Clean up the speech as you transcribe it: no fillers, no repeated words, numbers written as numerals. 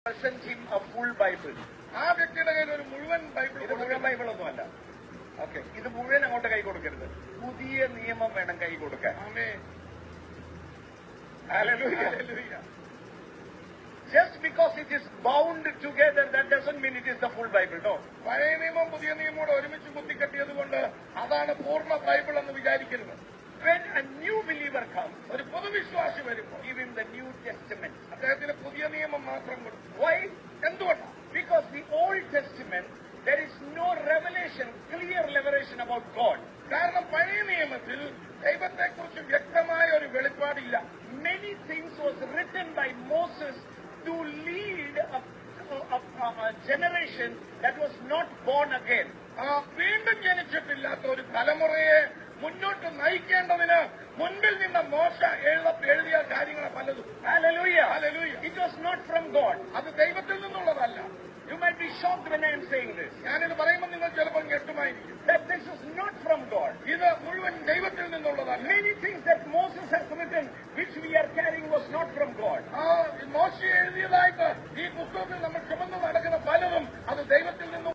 presents him a full Bible. ആ വ്യക്തിയുടെ കയ്യിൽ ഒരു മുഴുവൻ ബൈബിൾ ഇത് മുഴുവൻ ബൈബിളൊന്നുമല്ല. ഓക്കെ, ഇത് മുഴുവൻ അങ്ങോട്ട് കൈ കൊടുക്കരുത്. പുതിയ നിയമം വേണം കൈ കൊടുക്കാൻ. ആമേൻ. Hallelujah. Hallelujah. Just because it is bound together, that doesn't mean it is the full Bible. No. പഴയ നിയമം പുതിയ നിയമോട് ഒരുമിച്ച് കുത്തിക്കെട്ടിയത് കൊണ്ട് അതാണ് പൂർണ്ണ ബൈബിൾ എന്ന് വിചാരിക്കരുത്. When a new believer comes, ഒരു പൊതുവിശ്വാസി വരുമ്പോൾ give him the New Testament. അദ്ദേഹത്തിന് പുതിയ നിയമം മാത്രം കൊടുക്കും. Why? എന്തുകൊണ്ടാണ്? Because the Old Testament, there is no revelation, clear revelation about God. കാരണം പഴയ നിയമത്തിൽ ദൈവത്തെക്കുറിച്ച് വ്യക്തമായ ഒരു വെളിപ്പാടില്ല. Many things was written by Moses to lead a generation that was not born again. വീണ്ടും ജനിച്ചിട്ടില്ലാത്ത ഒരു തലമുറയെ മുന്നോട്ട് നയിക്കേണ്ടതിന് മുൻപിൽ നിന്ന മോശ എഴുതിയ കാര്യങ്ങളെ പലതും. Hallelujah. Hallelujah. It was not from God. അത് ദൈവത്തിൽ നിന്നുള്ളതല്ല. You might be shocked when I am saying this, ഞാനിത് പറയുമ്പോൾ നിങ്ങൾ ചിലപ്പോൾ ഞെട്ടുമായിരിക്കും. that this is not from God. ഇത് മുഴുവൻ ദൈവത്തിൽ നിന്നുള്ളതല്ല. Many things that Moses has written, which we are carrying, was not from God. മോശ എഴുതിയതായിട്ട് ഈ പുസ്തകത്തിൽ നമ്മൾ ചുമന്ന് നടക്കുന്ന പലതും അത് ദൈവത്തിൽ നിന്നും